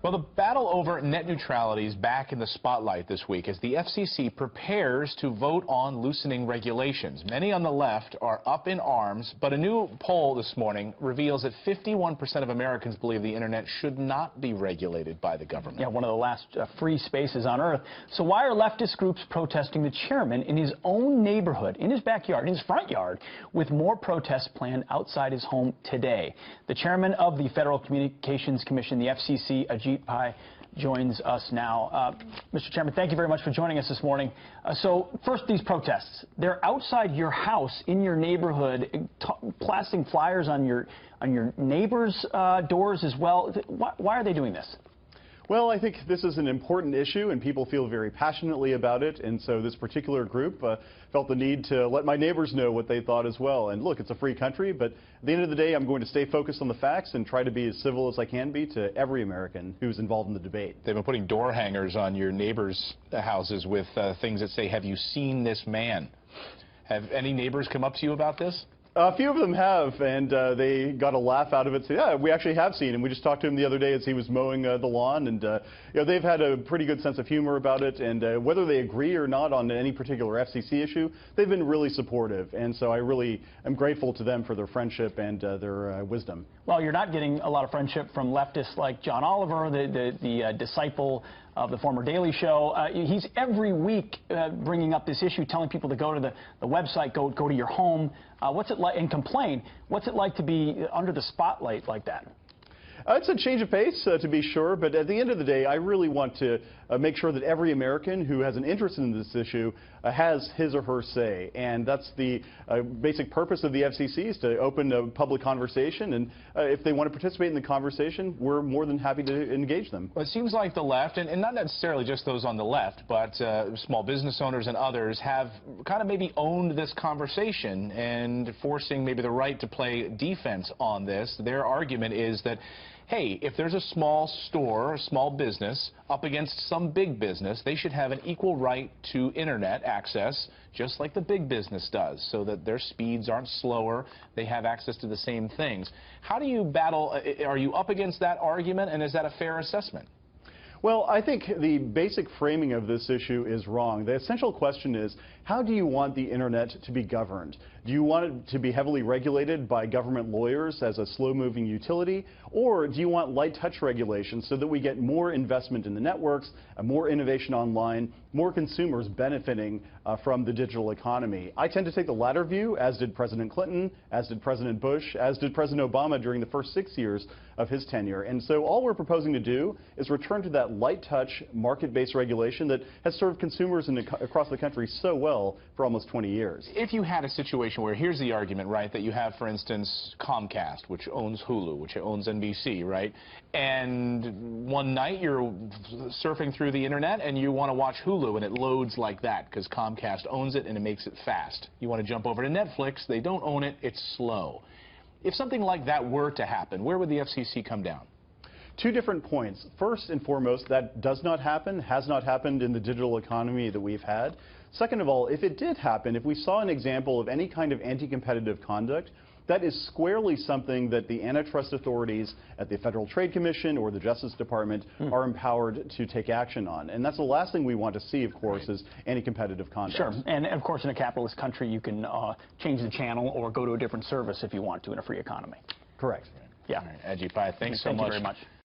Well, the battle over net neutrality is back in the spotlight this week as the FCC prepares to vote on loosening regulations. Many on the left are up in arms, but a new poll this morning reveals that 51% of Americans believe the internet should not be regulated by the government. Yeah, one of the last free spaces on earth. So why are leftist groups protesting the chairman in his own neighborhood, in his backyard, in his front yard, with more protests planned outside his home today? The chairman of the Federal Communications Commission, the FCC, Ajit Pai, joins us now. Mr. Chairman, thank you very much for joining us this morning. So first, these protests. They're outside your house, in your neighborhood, plastering flyers on your neighbors' doors as well. Why are they doing this? Well, I think this is an important issue, and people feel very passionately about it. And so this particular group felt the need to let my neighbors know what they thought as well. And look, it's a free country, but at the end of the day, I'm going to stay focused on the facts and try to be as civil as I can be to every American who's involved in the debate. They've been putting door hangers on your neighbors' houses with things that say, "Have you seen this man?" Have any neighbors come up to you about this? A few of them have, and they got a laugh out of it. So, yeah, we actually have seen him. We just talked to him the other day as he was mowing the lawn, and you know, they've had a pretty good sense of humor about it. And whether they agree or not on any particular FCC issue, they've been really supportive. And so I really am grateful to them for their friendship and their wisdom. Well, you're not getting a lot of friendship from leftists like John Oliver, the disciple of the former Daily Show. He's every week bringing up this issue, telling people to go to the website, go to your home. What's it like, and complain. What's it like to be under the spotlight like that? It's a change of pace, to be sure, but at the end of the day, I really want to make sure that every American who has an interest in this issue has his or her say, and that's the basic purpose of the FCC, is to open a public conversation, and if they want to participate in the conversation, we're more than happy to engage them. Well, it seems like the left, and not necessarily just those on the left, but small business owners and others have kind of maybe owned this conversation and forcing maybe the right to play defense on this. Their argument is that, hey, if there's a small store, a small business, up against some big business, they should have an equal right to internet access, just like the big business does, so that their speeds aren't slower, they have access to the same things. How do you battle, are you up against that argument, and is that a fair assessment? Well, I think the basic framing of this issue is wrong. The essential question is, how do you want the internet to be governed? Do you want it to be heavily regulated by government lawyers as a slow-moving utility, or do you want light touch regulation so that we get more investment in the networks, more innovation online, more consumers benefiting from the digital economy? I tend to take the latter view, as did President Clinton, as did President Bush, as did President Obama during the first 6 years of his tenure. And so all we're proposing to do is return to that light touch, market-based regulation that has served consumers across the country so well for almost 20 years. If you had a situation where, here's the argument, right, that you have, for instance, Comcast, which owns Hulu, which owns NBC, right, and one night you're surfing through the internet and you want to watch Hulu and it loads like that because Comcast owns it and it makes it fast. You want to jump over to Netflix, they don't own it, it's slow. If something like that were to happen, where would the FCC come down? 2 different points. First and foremost, that does not happen, has not happened in the digital economy that we've had. Second of all, if it did happen, if we saw an example of any kind of anti-competitive conduct, that is squarely something that the antitrust authorities at the Federal Trade Commission or the Justice Department are empowered to take action on. And that's the last thing we want to see, of course, is anti-competitive conduct. Sure. And, of course, in a capitalist country, you can change the channel or go to a different service if you want to in a free economy. Correct. Yeah. All right, Ajit Pai, thanks so much. Thank you very much.